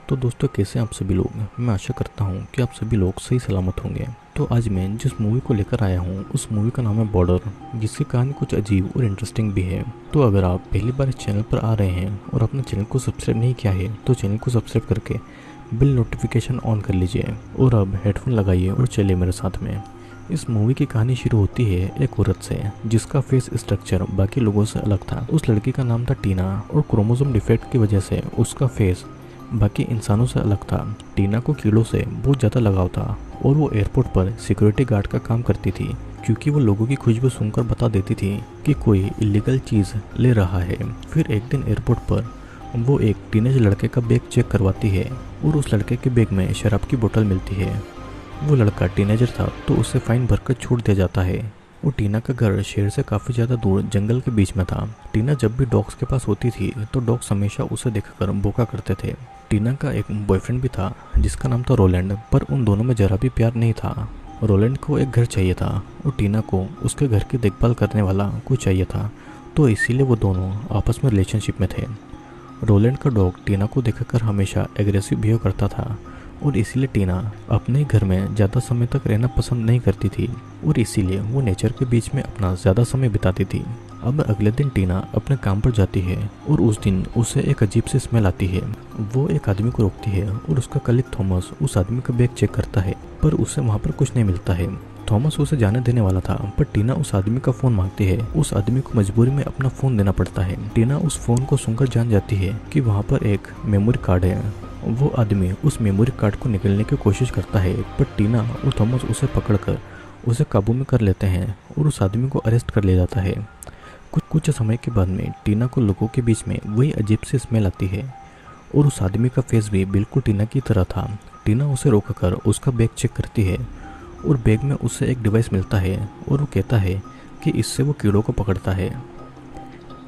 तो दोस्तों, कैसे हैं आप सभी लोग। मैं आशा करता हूँ कि आप सभी लोग सही सलामत होंगे। तो आज मैं जिस मूवी को लेकर आया हूँ उस मूवी का नाम है बॉर्डर, जिसकी कहानी कुछ अजीब और इंटरेस्टिंग भी है। तो अगर आप पहली बार इस चैनल पर आ रहे हैं और अपने चैनल को सब्सक्राइब नहीं किया है तो चैनल को सब्सक्राइब करके बिल नोटिफिकेशन ऑन कर लीजिए और अब हेडफोन लगाइए और चलिए मेरे साथ में। इस मूवी की कहानी शुरू होती है एक औरत से जिसका फेस स्ट्रक्चर बाकी लोगों से अलग था। उस लड़की का नाम था टीना और क्रोमोसोम डिफेक्ट की वजह से उसका फेस बाकी इंसानों से अलग था। टीना को कीड़ों से बहुत ज़्यादा लगाव था और वो एयरपोर्ट पर सिक्योरिटी गार्ड का काम करती थी, क्योंकि वो लोगों की खुशबू सुनकर बता देती थी कि कोई इलीगल चीज़ ले रहा है। फिर एक दिन एयरपोर्ट पर वो एक टीनेज लड़के का बैग चेक करवाती है और उस लड़के के बैग में शराब की बोतल मिलती है। वो लड़का टीनेजर था तो उसे फाइन भरकर छूट दिया जाता है। वो टीना का घर शहर से काफ़ी ज़्यादा दूर जंगल के बीच में था। टीना जब भी डॉग्स के पास होती थी तो डॉग्स हमेशा उसे देखकर भौंका करते थे। टीना का एक बॉयफ्रेंड भी था जिसका नाम था रोलैंड, पर उन दोनों में जरा भी प्यार नहीं था। रोलैंड को एक घर चाहिए था और टीना को उसके घर की देखभाल करने वाला कोई चाहिए था, तो इसीलिए वो दोनों आपस में रिलेशनशिप में थे। रोलैंड का डॉग टीना को देखकर हमेशा एग्रेसिव बिहेव करता था और इसीलिए टीना अपने घर में ज़्यादा समय तक रहना पसंद नहीं करती थी और इसीलिए वो नेचर के बीच में अपना ज़्यादा समय बिताती थी। अब अगले दिन टीना अपने काम पर जाती है और उस दिन उसे एक अजीब सी स्मेल आती है। वो एक आदमी को रोकती है और उसका कलीग थॉमस उस आदमी का बैग चेक करता है, पर उसे वहाँ पर कुछ नहीं मिलता है। थॉमस उसे जाने देने वाला था, पर टीना उस आदमी का फ़ोन मांगती है। उस आदमी को मजबूरी में अपना फ़ोन देना पड़ता है। टीना उस फ़ोन को सुनकर जान जाती है कि वहाँ पर एक मेमोरी कार्ड है। वो आदमी उस मेमोरी कार्ड को निकलने की कोशिश करता है, पर टीना और थॉमस उसे पकड़कर उसे काबू में कर लेते हैं और उस आदमी को अरेस्ट कर लिया जाता है। कुछ समय के बाद में टीना को लोगों के बीच में वही अजीब सी स्मेल आती है और उस आदमी का फेस भी बिल्कुल टीना की तरह था। टीना उसे रोककर उसका बैग चेक करती है और बैग में उसे एक डिवाइस मिलता है और वो कहता है कि इससे वो कीड़ों को पकड़ता है।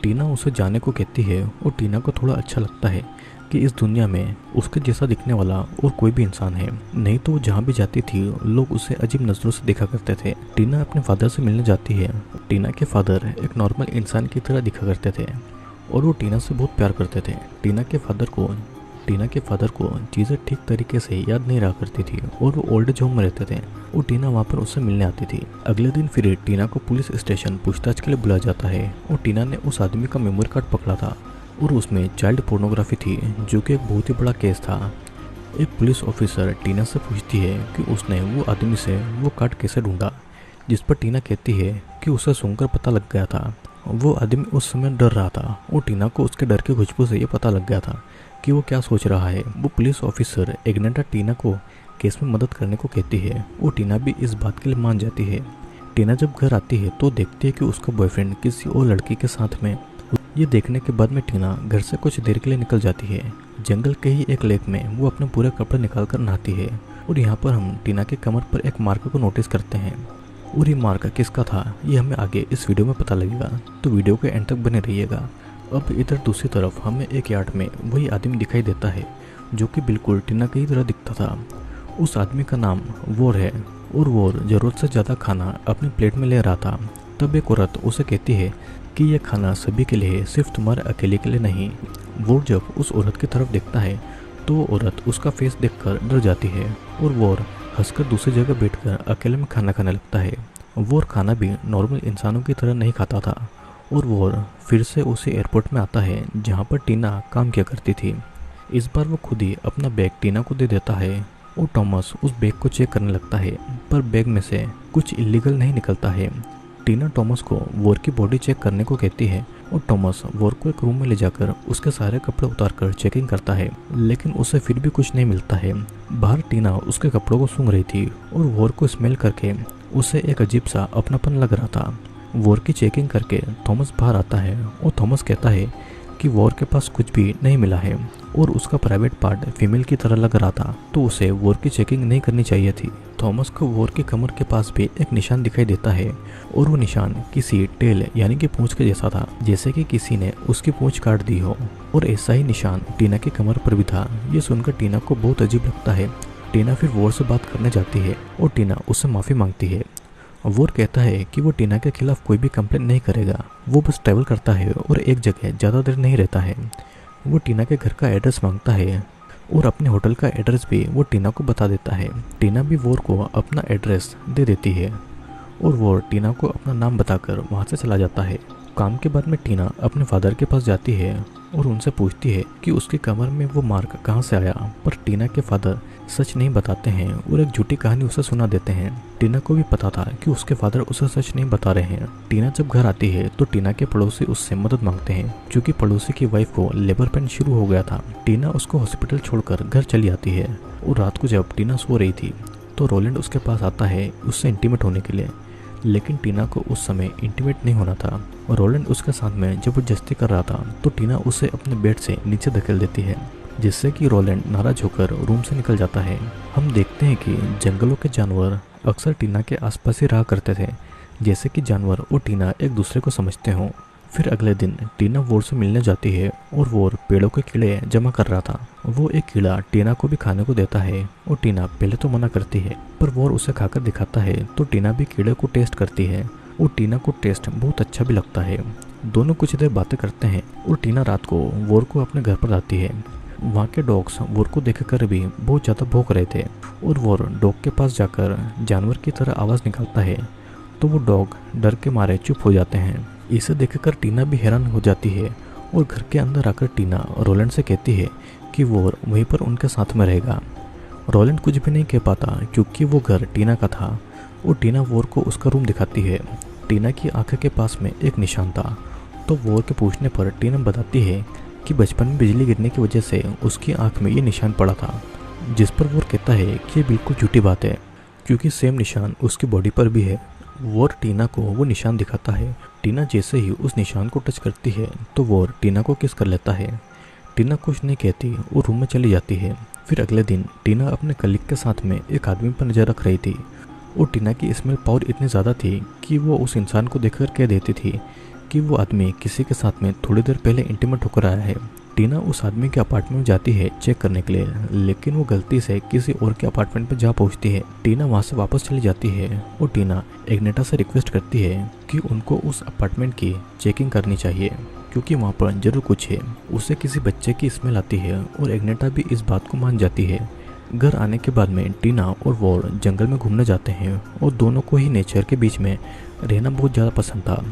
टीना उसे जाने को कहती है और टीना को थोड़ा अच्छा लगता है कि इस दुनिया में उसके जैसा दिखने वाला और कोई भी इंसान है। नहीं तो वो जहाँ भी जाती थी लोग उसे अजीब नज़रों से देखा करते थे। टीना अपने फादर से मिलने जाती है। टीना के फादर एक नॉर्मल इंसान की तरह दिखा करते थे और वो टीना से बहुत प्यार करते थे। टीना के फादर को चीज़ें ठीक तरीके से याद नहीं रहा करती थी और वो ओल्ड एज होम में रहते थे और टीना वहाँ पर उससे मिलने आती थी। अगले दिन फिर टीना को पुलिस स्टेशन पूछताछ के लिए बुलाया जाता है और टीना ने उस आदमी का मेमोरी कार्ड पकड़ा था और उसमें चाइल्ड पोर्नोग्राफी थी, जो कि एक बहुत ही बड़ा केस था। एक पुलिस ऑफिसर टीना से पूछती है कि उसने वो आदमी से वो कार्ड कैसे ढूंढा, जिस पर टीना कहती है कि उसे सुनकर पता लग गया था। वो आदमी उस समय डर रहा था और टीना को उसके डर की खुशबू से ये पता लग गया था कि वो क्या सोच रहा है। वो पुलिस ऑफिसर एग्नेटा टीना को केस में मदद करने को कहती है और टीना भी इस बात के लिए मान जाती है। टीना जब घर आती है तो देखती है कि उसका बॉयफ्रेंड किसी और लड़की के साथ में। ये देखने के बाद में टीना घर से कुछ देर के लिए निकल जाती है। जंगल के ही एक लेक में वो अपने पूरे कपड़े निकाल कर नहाती है और यहाँ पर हम टीना के कमर पर एक मार्क को नोटिस करते हैं और ये मार्क किसका था ये हमें आगे इस वीडियो में पता लगेगा, तो वीडियो के एंड तक बने रहिएगा। अब इधर दूसरी तरफ हमें एक यार्ड में वही आदमी दिखाई देता है जो कि बिल्कुल टीना की ही तरह दिखता था। उस आदमी का नाम वोर है और वोर ज़रूरत से ज़्यादा खाना अपनी प्लेट में ले रहा था। तब एक औरत उसे कहती है कि यह खाना सभी के लिए, सिर्फ तुम्हारे अकेले के लिए नहीं। वोर जब उस औरत की तरफ देखता है तो वो औरत उसका फेस देखकर डर जाती है और वोर हंसकर दूसरी जगह बैठकर अकेले में खाना खाने लगता है। वोर खाना भी नॉर्मल इंसानों की तरह नहीं खाता था और वोर फिर से उसी एयरपोर्ट में आता है जहाँ पर टीना काम किया करती थी। इस बार वो खुद ही अपना बैग टीना को दे देता है और थॉमस उस बैग को चेक करने लगता है, पर बैग में से कुछ इलीगल नहीं निकलता है। टीना थॉमस को वोर की बॉडी चेक करने को कहती है और थॉमस वोर को एक रूम में ले जाकर उसके सारे कपड़े उतारकर चेकिंग करता है, लेकिन उसे फिर भी कुछ नहीं मिलता है। बाहर टीना उसके कपड़ों को सूंघ रही थी और वोर को स्मेल करके उसे एक अजीब सा अपनापन लग रहा था। वोर की चेकिंग करके थॉमस बाहर आता है और थॉमस कहता है कि वोर के पास कुछ भी नहीं मिला है और उसका प्राइवेट पार्ट फीमेल की तरह लग रहा था, तो उसे वोर की चेकिंग नहीं करनी चाहिए थी। थॉमस को वोर की कमर के पास भी एक निशान दिखाई देता है और वो निशान किसी टेल यानी कि पूंछ के जैसा था, जैसे कि किसी ने उसकी पूंछ काट दी हो, और ऐसा ही निशान टीना की कमर पर भी था। ये सुनकर टीना को बहुत अजीब लगता है। टीना फिर वोर से बात करने जाती है और टीना उससे माफ़ी मांगती है। वोर कहता है कि वो टीना के खिलाफ कोई भी कंप्लेंट नहीं करेगा, वो बस ट्रैवल करता है और एक जगह ज़्यादा देर नहीं रहता है। वो टीना के घर का एड्रेस मांगता है और अपने होटल का एड्रेस भी वो टीना को बता देता है। टीना भी वॉर को अपना एड्रेस दे देती है और वॉर टीना को अपना नाम बताकर वहाँ से चला जाता है। काम के बाद में टीना अपने फादर के पास जाती है और उनसे पूछती है कि उसकी कमर में वो मार्क कहाँ से आया, पर टीना के फादर सच नहीं बताते हैं और एक झूठी कहानी उसे सुना देते हैं। टीना को भी पता था कि उसके फादर उसे सच नहीं बता रहे हैं। टीना जब घर आती है तो टीना के पड़ोसी उससे मदद मांगते हैं क्योंकि पड़ोसी की वाइफ को लेबर पेन शुरू हो गया था। टीना उसको हॉस्पिटल छोड़कर घर चली आती है और रात को जब टीना सो रही थी तो रोलैंड उसके पास आता है उससे इंटीमेट होने के लिए, लेकिन टीना को उस समय इंटीमेट नहीं होना था और रोलैंड उसके साथ में जबरदस्ती कर रहा था तो टीना उसे अपने बेड से नीचे धकेल देती है, जिससे कि रोलैंड नाराज होकर रूम से निकल जाता है। हम देखते हैं कि जंगलों के जानवर अक्सर टीना के आसपास ही रहा करते थे, जैसे कि जानवर और टीना एक दूसरे को समझते हों। फिर अगले दिन टीना वोर से मिलने जाती है और वोर पेड़ों के कीड़े जमा कर रहा था। वो एक कीड़ा टीना को भी खाने को देता है और टीना पहले तो मना करती है, पर वोर उसे खाकर दिखाता है तो टीना भी कीड़े को टेस्ट करती है और टीना को टेस्ट बहुत अच्छा भी लगता है। दोनों कुछ देर बातें करते हैं और टीना रात को वोर को अपने घर पर लाती है। वहाँ के डॉग्स वोर को देखकर भी बहुत ज़्यादा भौंक रहे थे और वोर डॉग के पास जाकर जानवर की तरह आवाज़ निकालता है तो वो डॉग डर के मारे चुप हो जाते हैं। इसे देखकर टीना भी हैरान हो जाती है और घर के अंदर आकर टीना रोलैंड से कहती है कि वोर वहीं पर उनके साथ में रहेगा। रोलैंड कुछ भी नहीं कह पाता क्योंकि वो घर टीना का था और टीना वोर को उसका रूम दिखाती है। टीना की आंख के पास में एक निशान था तो वोर के पूछने पर टीना बताती है कि बचपन में बिजली गिरने की वजह से उसकी आंख में ये निशान पड़ा था, जिस पर वोर कहता है कि ये बिल्कुल झूठी बात है क्योंकि सेम निशान उसकी बॉडी पर भी है। वोर टीना को वो निशान दिखाता है। टीना जैसे ही उस निशान को टच करती है तो वोर टीना को किस कर लेता है। टीना कुछ नहीं कहती और रूम में चली जाती है। फिर अगले दिन टीना अपने कलीग के साथ में एक आदमी पर नजर रख रही थी और टीना की स्मेल पावर इतनी ज़्यादा थी कि वो उस इंसान को देखकर कह देती थी कि वो आदमी किसी के साथ में थोड़ी देर पहले इंटीमेट होकर आया है। टीना उस आदमी के अपार्टमेंट में जाती है चेक करने के लिए, लेकिन वो गलती से किसी और के अपार्टमेंट पर जा पहुंचती है। टीना वहां से वापस चली जाती है और टीना एग्नेटा से रिक्वेस्ट करती है कि उनको उस अपार्टमेंट की चेकिंग करनी चाहिए क्योंकि वहाँ पर जरूर कुछ है। उसे किसी बच्चे की स्मेल आती है और एग्नेटा भी इस बात को मान जाती है। घर आने के बाद में टीना और वोर जंगल में घूमने जाते हैं और दोनों को ही नेचर के बीच में रहना बहुत ज़्यादा पसंद था।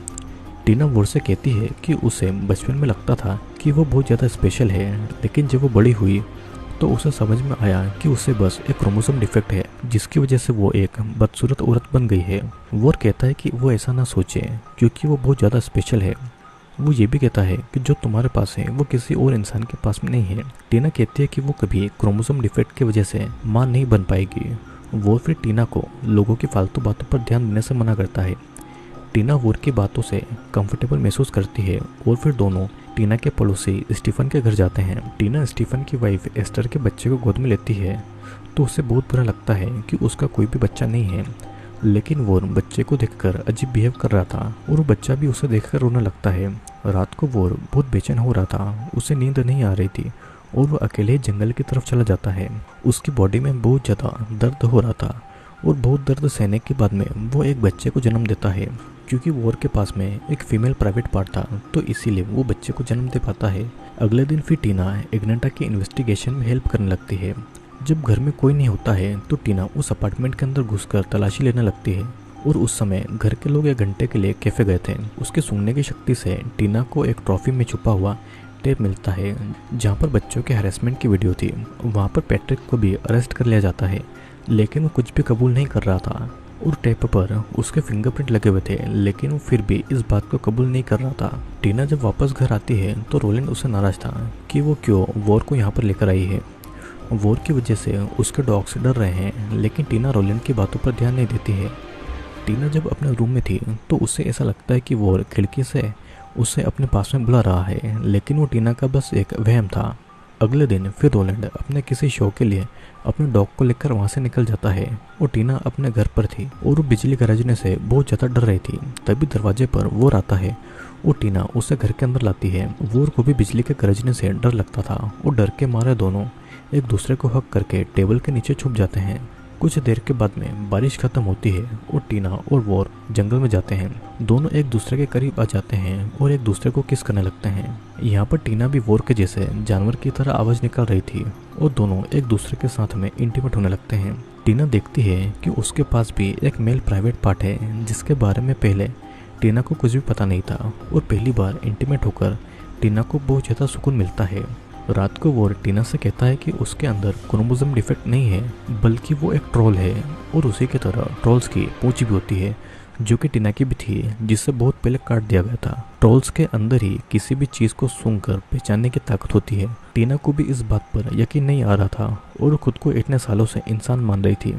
टीना वोर से कहती है कि उसे बचपन में लगता था कि वो बहुत ज़्यादा स्पेशल है, लेकिन जब वो बड़ी हुई तो उसे समझ में आया कि उसे बस एक क्रोमोसोम डिफेक्ट है जिसकी वजह से वो एक बदसूरत औरत बन गई है। वोर कहता है कि वो ऐसा ना सोचे क्योंकि वो बहुत ज़्यादा स्पेशल है। वो ये भी कहता है कि जो तुम्हारे पास है वो किसी और इंसान के पास में नहीं है। टीना कहती है कि वो कभी क्रोमोसोम डिफेक्ट की वजह से मां नहीं बन पाएगी। वो फिर टीना को लोगों की फालतू बातों पर ध्यान देने से मना करता है। टीना वोर की बातों से कंफर्टेबल महसूस करती है और फिर दोनों टीना के पड़ोसी स्टीफन के घर जाते हैं। टीना स्टीफन की वाइफ एस्टर के बच्चे को गोद में लेती है तो उसे बहुत बुरा लगता है कि उसका कोई भी बच्चा नहीं है, लेकिन वो बच्चे को देखकर अजीब बिहेव कर रहा था और वो बच्चा भी उसे देखकर रोने लगता है। रात को वो बहुत बेचैन हो रहा था, उसे नींद नहीं आ रही थी और वो अकेले जंगल की तरफ चला जाता है। उसकी बॉडी में बहुत ज़्यादा दर्द हो रहा था और बहुत दर्द सहने के बाद में वो एक बच्चे को जन्म देता है। क्योंकि वोर के पास में एक फीमेल प्राइवेट पार्ट था तो इसीलिए वो बच्चे को जन्म दे पाता है। अगले दिन फिर टीना एग्नेटा की इन्वेस्टिगेशन में हेल्प करने लगती है। जब घर में कोई नहीं होता है तो टीना उस अपार्टमेंट के अंदर घुसकर तलाशी लेने लगती है और उस समय घर के लोग 1 घंटे के लिए कैफे गए थे। उसके सूंघने की शक्ति से टीना को एक ट्रॉफी में छुपा हुआ टेप मिलता है जहाँ पर बच्चों के हैरेसमेंट की वीडियो थी। वहाँ पर पैट्रिक को भी अरेस्ट कर लिया जाता है, लेकिन वो कुछ भी कबूल नहीं कर रहा था और टेप पर उसके फिंगरप्रिंट लगे हुए थे, लेकिन वो फिर भी इस बात को कबूल नहीं कर रहा था। टीना जब वापस घर आती है तो रोलैंड उससे नाराज था कि वो क्यों वोर को यहाँ पर लेकर आई है। वोर की वजह से उसके डॉग्स डर रहे हैं, लेकिन टीना रोलैंड की बातों पर ध्यान नहीं देती है। टीना जब अपने रूम में थी तो उसे ऐसा लगता है कि वोर खिड़की से उसे अपने पास में बुला रहा है, लेकिन वो टीना का बस एक वहम था। अगले दिन फिर रोलैंड अपने किसी शो के लिए अपने डॉग को लेकर वहाँ से निकल जाता है और टीना अपने घर पर थी और वो बिजली गरजने से बहुत ज़्यादा डर रही थी। तभी दरवाजे पर वोर आता है और टीना उसे घर के अंदर लाती है। वोर को भी बिजली के गरजने से डर लगता था और डर के मारे दोनों एक दूसरे को हक करके टेबल के नीचे छुप जाते हैं। कुछ देर के बाद में बारिश खत्म होती है और टीना और वॉर जंगल में जाते हैं। दोनों एक दूसरे के करीब आ जाते हैं और एक दूसरे को किस करने लगते हैं। यहाँ पर टीना भी वॉर के जैसे जानवर की तरह आवाज निकाल रही थी और दोनों एक दूसरे के साथ में इंटीमेट होने लगते हैं। टीना देखती है कि उसके पास भी एक मेल प्राइवेट पार्ट है जिसके बारे में पहले टीना को कुछ भी पता नहीं था और पहली बार इंटीमेट होकर टीना को बहुत ज़्यादा सुकून मिलता है। रात को वो टीना से कहता है कि उसके अंदर क्रोमोसोम डिफेक्ट नहीं है बल्कि वो एक ट्रोल है और उसी की तरह ट्रोल्स की पूंछ भी होती है जो कि टीना की भी थी, जिससे बहुत पहले काट दिया गया था। ट्रोल्स के अंदर ही किसी भी चीज़ को सूंघकर पहचानने की ताकत होती है। टीना को भी इस बात पर यकीन नहीं आ रहा था और खुद को इतने सालों से इंसान मान रही थी।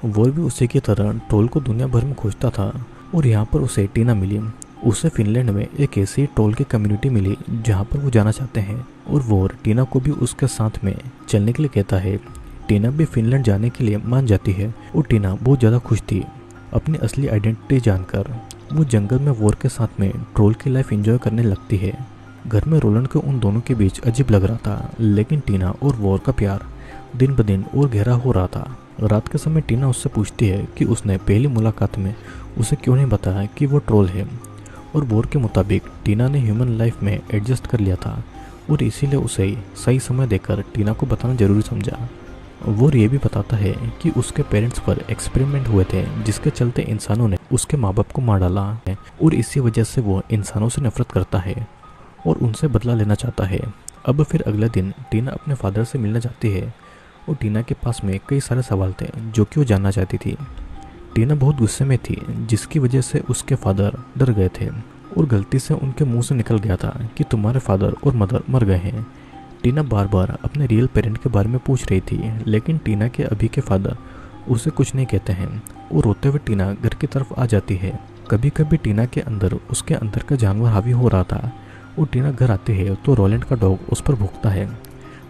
वो भी उसी की तरह ट्रोल को दुनिया भर में खोजता था और यहाँ पर उसे टीना मिली। उसे फिनलैंड में एक ऐसी ट्रोल की कम्युनिटी मिली जहाँ पर वो जाना चाहते हैं और वो टीना को भी उसके साथ में चलने के लिए कहता है। टीना भी फिनलैंड जाने के लिए मान जाती है और टीना बहुत ज़्यादा खुश थी अपनी असली आइडेंटिटी जानकर। वो जंगल में वॉर के साथ में ट्रोल की लाइफ एंजॉय करने लगती है। घर में रोलैंड को उन दोनों के बीच अजीब लग रहा था, लेकिन टीना और वॉर का प्यार दिन ब दिन और गहरा हो रहा था। रात के समय टीना उससे पूछती है कि उसने पहली मुलाकात में उसे क्यों नहीं बताया कि वो ट्रोल है और वॉर के मुताबिक टीना ने ह्यूमन लाइफ में एडजस्ट कर लिया था और इसीलिए उसे सही समय देकर टीना को बताना जरूरी समझा। वॉर ये भी बताता है कि उसके पेरेंट्स पर एक्सपेरिमेंट हुए थे जिसके चलते इंसानों ने उसके माँ बाप को मार डाला है और इसी वजह से वो इंसानों से नफरत करता है और उनसे बदला लेना चाहता है। अब फिर अगले दिन टीना अपने फादर से मिलने जाती है और टीना के पास में कई सारे सवाल थे जो कि वो जानना चाहती थी। टीना बहुत गुस्से में थी जिसकी वजह से उसके फादर डर गए थे और गलती से उनके मुंह से निकल गया था कि तुम्हारे फादर और मदर मर गए हैं। टीना बार बार अपने रियल पेरेंट के बारे में पूछ रही थी, लेकिन टीना के अभी के फादर उसे कुछ नहीं कहते हैं और रोते हुए टीना घर की तरफ आ जाती है। कभी कभी टीना के अंदर उसके अंदर का जानवर हावी हो रहा था और टीना घर आती है तो रोलैंड का डॉग उस पर भौंकता है,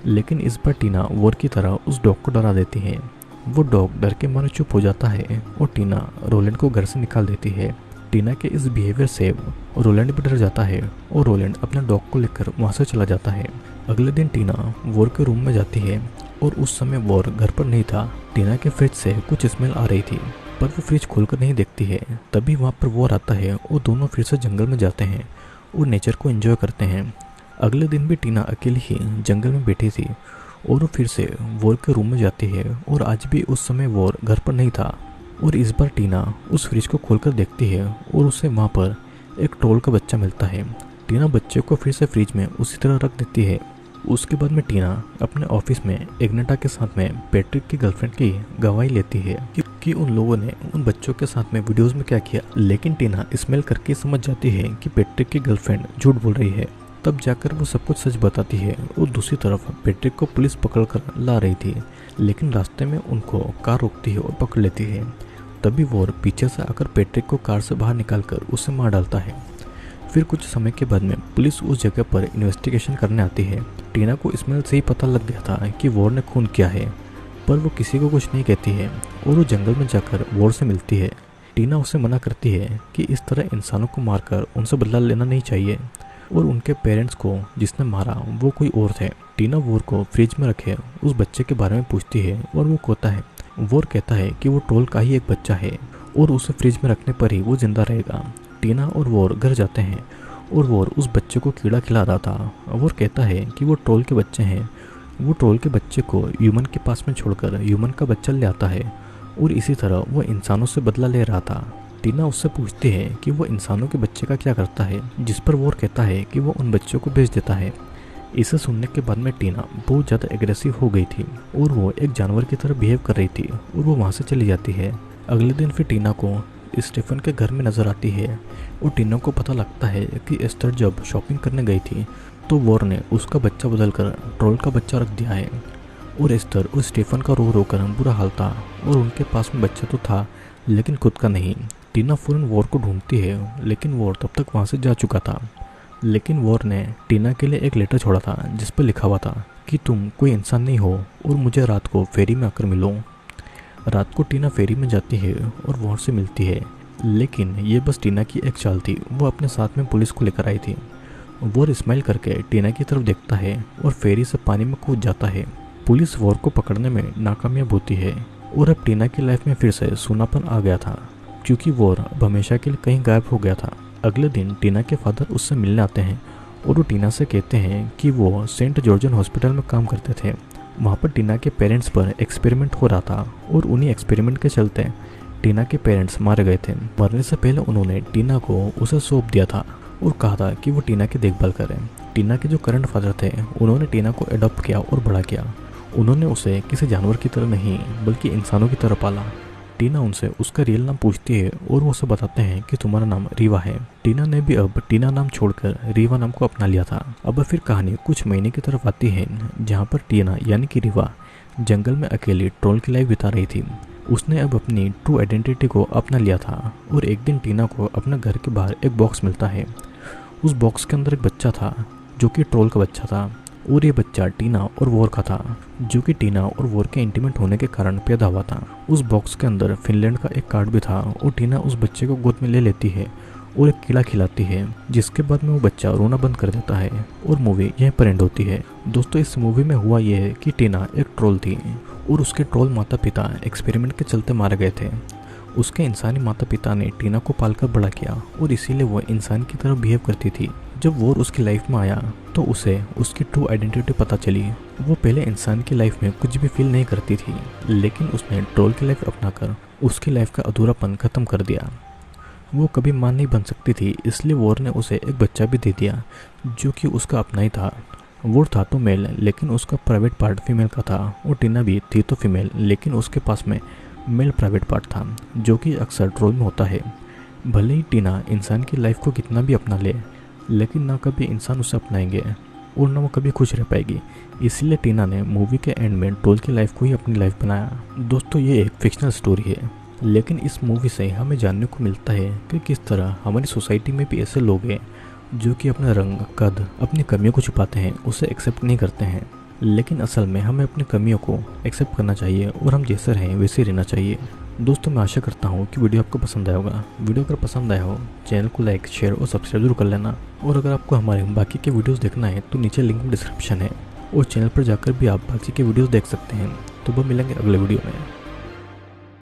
लेकिन इस बार टीना वॉर की तरह उस डॉग को डरा देती है। वो डॉग डर के मारे चुप हो जाता है और टीना रोलैंड को घर से निकाल देती है। टीना के इस बिहेवियर से रोलैंड भी डर जाता है और रोलैंड अपने डॉग को लेकर वहाँ से चला जाता है। अगले दिन टीना वॉर के रूम में जाती है और उस समय वॉर घर पर नहीं था। टीना के फ्रिज से कुछ स्मेल आ रही थी पर वो फ्रिज खोलकर नहीं देखती है। तभी वहाँ पर वॉर आता है और दोनों फिर से जंगल में जाते हैं और नेचर को एंजॉय करते हैं। अगले दिन भी टीना अकेली ही जंगल में बैठी थी और वो फिर से वॉर के रूम में जाती है और आज भी उस समय वॉर घर पर नहीं था और इस बार टीना उस फ्रिज को खोलकर देखती है और उसे वहाँ पर एक ट्रोल का बच्चा मिलता है। टीना बच्चे को फिर से फ्रिज में उसी तरह रख देती है। उसके बाद में टीना अपने ऑफिस में एग्नेटा के साथ में पैट्रिक की गर्लफ्रेंड की गवाही लेती है कि उन लोगों ने उन बच्चों के साथ में वीडियोस में क्या किया, लेकिन टीना स्मेल करके समझ जाती है कि पैट्रिक की गर्लफ्रेंड झूठ बोल रही है। तब जाकर वो सब कुछ सच बताती है और दूसरी तरफ पैट्रिक को पुलिस पकड़कर ला रही थी, लेकिन रास्ते में उनको कार रोकती है और पकड़ लेती है। तभी वॉर पीछे से आकर पैट्रिक को कार से बाहर निकालकर उसे मार डालता है। फिर कुछ समय के बाद में पुलिस उस जगह पर इन्वेस्टिगेशन करने आती है। टीना को स्मेल से ही पता लग गया था कि वॉर ने खून किया है, पर वो किसी को कुछ नहीं कहती है और वो जंगल में जाकर वॉर से मिलती है। टीना उसे मना करती है कि इस तरह इंसानों को मारकर उनसे बदला लेना नहीं चाहिए और उनके पेरेंट्स को जिसने मारा वो कोई और थे। टीना वॉर को फ्रिज में रखे उस बच्चे के बारे में पूछती है और वो कहता है वॉर कहता है कि वो ट्रोल का ही एक बच्चा है और उसे फ्रिज में रखने पर ही वो जिंदा रहेगा। टीना और वॉर घर जाते हैं और वॉर उस बच्चे को कीड़ा खिला रहा था। वॉर कहता है कि वो ट्रोल के बच्चे हैं। वो ट्रोल के बच्चे को ह्यूमन के पास में छोड़कर ह्यूमन का बच्चा ले आता है और इसी तरह वो इंसानों से बदला ले रहा था। टीना उससे पूछती है कि वो इंसानों के बच्चे का क्या करता है, जिस पर वॉर कहता है कि वो उन बच्चों को बेच देता है। इसे सुनने के बाद में टीना बहुत ज़्यादा एग्रेसिव हो गई थी और वो एक जानवर की तरह बिहेव कर रही थी और वो वहाँ से चली जाती है। अगले दिन फिर टीना को स्टीफन के घर में नज़र आती है और टीना को पता लगता है कि एस्टर जब शॉपिंग करने गई थी तो वॉर ने उसका बच्चा बदलकर ट्रोल का बच्चा रख दिया है और एस्टर और स्टीफन का रो रो कर बुरा हाल था और उनके पास में बच्चा तो था लेकिन खुद का नहीं। टीना फौरन वॉर को ढूंढती है, लेकिन वॉर तब तक वहाँ से जा चुका था। लेकिन वॉर ने टीना के लिए एक लेटर छोड़ा था जिस पर लिखा हुआ था कि तुम कोई इंसान नहीं हो और मुझे रात को फेरी में आकर मिलो। रात को टीना फेरी में जाती है और वॉर से मिलती है, लेकिन ये बस टीना की एक चाल थी। वो अपने साथ में पुलिस को लेकर आई थी। वॉर स्माइल करके टीना की तरफ देखता है और फेरी से पानी में कूद जाता है। पुलिस वॉर को पकड़ने में नाकामयाब होती है और अब टीना की लाइफ में फिर से सूनापन आ गया था, क्योंकि वो अब हमेशा के लिए कहीं गायब हो गया था। अगले दिन टीना के फादर उससे मिलने आते हैं और वो टीना से कहते हैं कि वो सेंट जॉर्जन हॉस्पिटल में काम करते थे। वहाँ पर टीना के पेरेंट्स पर एक्सपेरिमेंट हो रहा था और उन्हीं एक्सपेरिमेंट के चलते टीना के पेरेंट्स मारे गए थे। मरने से पहले उन्होंने टीना को उसे सौंप दिया था और कहा था कि वो टीना की देखभाल करें। टीना के जो करंट फादर थे उन्होंने टीना को अडॉप्ट किया और बड़ा किया। उन्होंने उसे किसी जानवर की तरह नहीं बल्कि इंसानों की तरह पाला। टीना उनसे उसका रियल नाम पूछती है और वो उसे बताते हैं कि तुम्हारा नाम रीवा है। टीना ने भी अब टीना नाम छोड़कर रीवा नाम को अपना लिया था। अब फिर कहानी कुछ महीने की तरफ आती है, जहाँ पर टीना यानी कि रीवा जंगल में अकेली ट्रोल की लाइफ बिता रही थी। उसने अब अपनी ट्रू आइडेंटिटी को अपना लिया था और एक दिन टीना को अपना घर के बाहर एक बॉक्स मिलता है। उस बॉक्स के अंदर एक बच्चा था जो कि ट्रोल का बच्चा था और ये बच्चा टीना और वोर का था, जो कि टीना और वोर के इंटीमेट होने के कारण पैदा हुआ था। उस बॉक्स के अंदर फिनलैंड का एक कार्ड भी था और टीना उस बच्चे को गोद में ले लेती है और एक कीड़ा खिलाती है, जिसके बाद में वो बच्चा रोना बंद कर देता है और मूवी यहीं पर एंड होती है। दोस्तों, इस मूवी में हुआ यह है कि टीना एक ट्रोल थी और उसके ट्रोल माता पिता एक्सपेरिमेंट के चलते मारे गए थे। उसके इंसानी माता पिता ने टीना को पालकर बड़ा किया और इसीलिए वो इंसान की तरह बिहेव करती थी। जब वोर उसकी लाइफ में आया तो उसे उसकी ट्रू आइडेंटिटी पता चली। वो पहले इंसान की लाइफ में कुछ भी फील नहीं करती थी, लेकिन उसने ट्रोल की लाइफ अपनाकर उसकी लाइफ का अधूरापन खत्म कर दिया। वो कभी मां नहीं बन सकती थी, इसलिए वोर ने उसे एक बच्चा भी दे दिया जो कि उसका अपना ही था। वोर था तो मेल, लेकिन उसका प्राइवेट पार्ट फीमेल का था और टीना भी थी तो फीमेल, लेकिन उसके पास में मेल प्राइवेट पार्ट था, जो कि अक्सर ट्रोल में होता है। भले ही टीना इंसान की लाइफ को कितना भी अपना ले, लेकिन ना कभी इंसान उसे अपनाएंगे और ना वो कभी खुश रह पाएगी। इसलिए टीना ने मूवी के एंड में ट्रोल की लाइफ को ही अपनी लाइफ बनाया। दोस्तों, ये एक फिक्शनल स्टोरी है, लेकिन इस मूवी से हमें जानने को मिलता है कि किस तरह हमारी सोसाइटी में भी ऐसे लोग हैं जो कि अपना रंग, कद, अपनी कमियों को छुपाते हैं, उसे एक्सेप्ट नहीं करते हैं। लेकिन असल में हमें अपनी कमियों को एक्सेप्ट करना चाहिए और हम जैसे रहें वैसे रहना चाहिए। दोस्तों, मैं आशा करता हूँ कि वीडियो आपको पसंद आया होगा। वीडियो अगर पसंद आया हो, चैनल को लाइक, शेयर और सब्सक्राइब जरूर कर लेना। और अगर आपको हमारे बाकी के वीडियोस देखना है तो नीचे लिंक में डिस्क्रिप्शन है और चैनल पर जाकर भी आप बाकी के वीडियोस देख सकते हैं। तो वो मिलेंगे अगले वीडियो में।